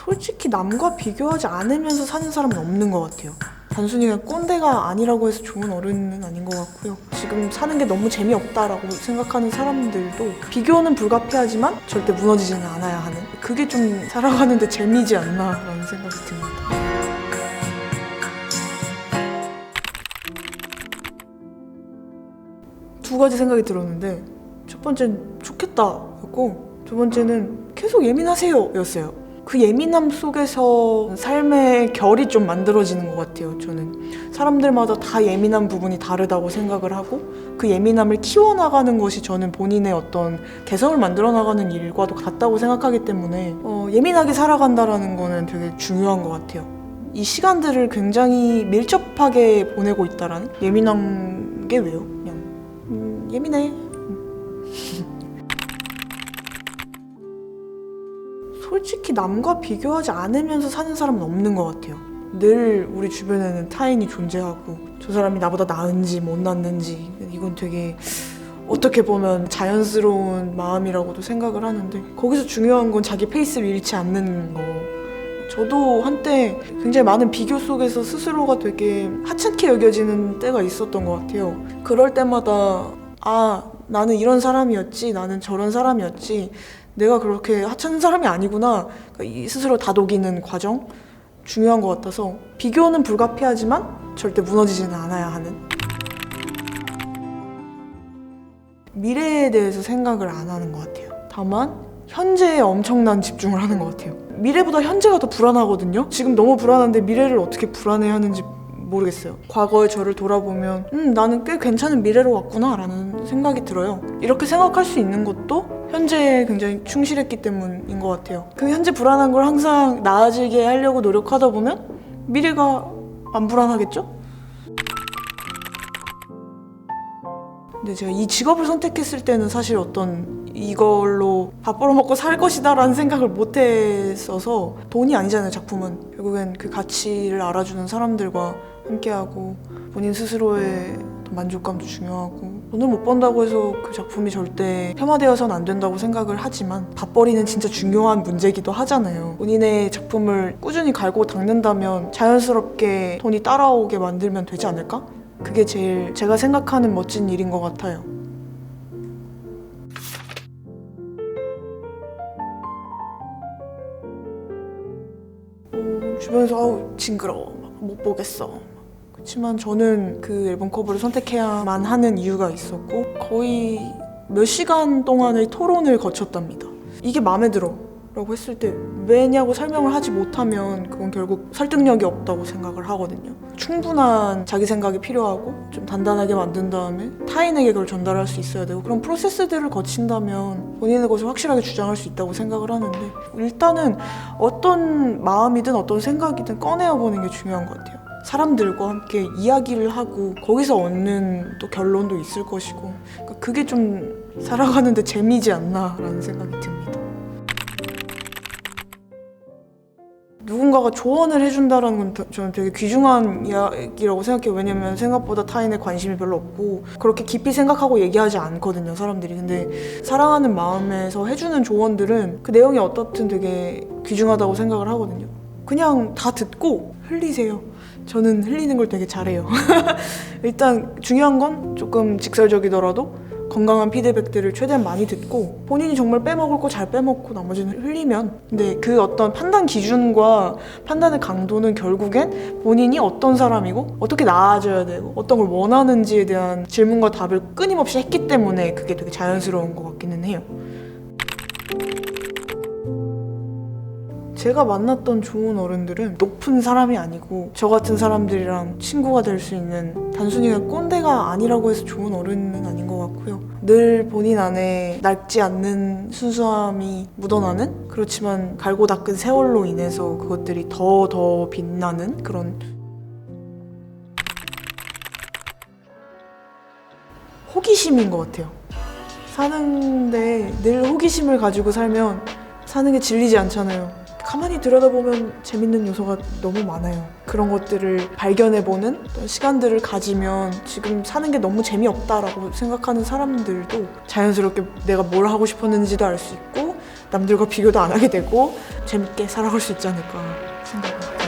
솔직히 남과 비교하지 않으면서 사는 사람은 없는 것 같아요. 단순히 그냥 꼰대가 아니라고 해서 좋은 어른은 아닌 것 같고요. 지금 사는 게 너무 재미없다라고 생각하는 사람들도 비교는 불가피하지만 절대 무너지지는 않아야 하는, 그게 좀 살아가는데 재미지 않나라는 생각이 듭니다. 두 가지 생각이 들었는데, 첫 번째는 좋겠다 였고, 두 번째는 계속 예민하세요 였어요. 그 예민함 속에서 삶의 결이 좀 만들어지는 것 같아요. 저는 사람들마다 다 예민한 부분이 다르다고 생각을 하고, 그 예민함을 키워나가는 것이 저는 본인의 어떤 개성을 만들어 나가는 일과도 같다고 생각하기 때문에 예민하게 살아간다라는 거는 되게 중요한 것 같아요. 이 시간들을 굉장히 밀접하게 보내고 있다라는, 예민한 게 왜요? 그냥 예민해. 솔직히 남과 비교하지 않으면서 사는 사람은 없는 것 같아요. 늘 우리 주변에는 타인이 존재하고, 저 사람이 나보다 나은지 못났는지, 이건 되게 어떻게 보면 자연스러운 마음이라고도 생각을 하는데, 거기서 중요한 건 자기 페이스를 잃지 않는 거. 저도 한때 굉장히 많은 비교 속에서 스스로가 되게 하찮게 여겨지는 때가 있었던 것 같아요. 그럴 때마다 나는 이런 사람이었지, 나는 저런 사람이었지, 내가 그렇게 하찮은 사람이 아니구나, 이 스스로 다독이는 과정 중요한 것 같아서, 비교는 불가피하지만 절대 무너지지는 않아야 하는. 미래에 대해서 생각을 안 하는 것 같아요. 다만 현재에 엄청난 집중을 하는 것 같아요. 미래보다 현재가 더 불안하거든요. 지금 너무 불안한데 미래를 어떻게 불안해하는지 모르겠어요. 과거의 저를 돌아보면 나는 꽤 괜찮은 미래로 왔구나 라는 생각이 들어요. 이렇게 생각할 수 있는 것도 현재에 굉장히 충실했기 때문인 것 같아요. 그 현재 불안한 걸 항상 나아지게 하려고 노력하다 보면 미래가 안 불안하겠죠? 근데 제가 이 직업을 선택했을 때는 사실 어떤 이걸로 밥 벌어먹고 살 것이다 라는 생각을 못 했어서, 돈이 아니잖아요, 작품은. 결국엔 그 가치를 알아주는 사람들과 함께하고, 본인 스스로의 만족감도 중요하고, 돈을 못 번다고 해서 그 작품이 절대 폄하되어서는 안 된다고 생각을 하지만, 밥벌이는 진짜 중요한 문제이기도 하잖아요. 본인의 작품을 꾸준히 갈고 닦는다면 자연스럽게 돈이 따라오게 만들면 되지 않을까? 그게 제일 제가 생각하는 멋진 일인 것 같아요. 주변에서 징그러워, 못 보겠어. 그렇지만 저는 그 앨범 커버를 선택해야만 하는 이유가 있었고, 거의 몇 시간 동안의 토론을 거쳤답니다. 이게 마음에 들어 라고 했을 때 왜냐고 설명을 하지 못하면 그건 결국 설득력이 없다고 생각을 하거든요. 충분한 자기 생각이 필요하고 좀 단단하게 만든 다음에 타인에게 그걸 전달할 수 있어야 되고, 그런 프로세스들을 거친다면 본인의 것을 확실하게 주장할 수 있다고 생각을 하는데, 일단은 어떤 마음이든 어떤 생각이든 꺼내어보는 게 중요한 것 같아요. 사람들과 함께 이야기를 하고 거기서 얻는 또 결론도 있을 것이고, 그러니까 그게 좀 살아가는데 재미지 않나라는 생각이 듭니다. 누군가가 조언을 해준다는 건 저는 되게 귀중한 이야기라고 생각해요. 왜냐면 생각보다 타인에 관심이 별로 없고 그렇게 깊이 생각하고 얘기하지 않거든요, 사람들이. 근데 사랑하는 마음에서 해주는 조언들은 그 내용이 어떻든 되게 귀중하다고 생각을 하거든요. 그냥 다 듣고 흘리세요. 저는 흘리는 걸 되게 잘해요. 일단 중요한 건 조금 직설적이더라도 건강한 피드백들을 최대한 많이 듣고, 본인이 정말 빼먹을 거 잘 빼먹고 나머지는 흘리면, 근데 그 어떤 판단 기준과 판단의 강도는 결국엔 본인이 어떤 사람이고 어떻게 나아져야 되고 어떤 걸 원하는지에 대한 질문과 답을 끊임없이 했기 때문에 그게 되게 자연스러운 것 같기는 해요. 제가 만났던 좋은 어른들은 높은 사람이 아니고 저 같은 사람들이랑 친구가 될 수 있는, 단순히 그냥 꼰대가 아니라고 해서 좋은 어른은 아닌 것 같고요. 늘 본인 안에 낡지 않는 순수함이 묻어나는, 그렇지만 갈고 닦은 세월로 인해서 그것들이 더 빛나는 그런, 호기심인 것 같아요. 사는데 늘 호기심을 가지고 살면 사는 게 질리지 않잖아요. 가만히 들여다보면 재밌는 요소가 너무 많아요. 그런 것들을 발견해보는 시간들을 가지면 지금 사는 게 너무 재미없다라고 생각하는 사람들도 자연스럽게 내가 뭘 하고 싶었는지도 알 수 있고, 남들과 비교도 안 하게 되고 재밌게 살아갈 수 있지 않을까 생각합니다.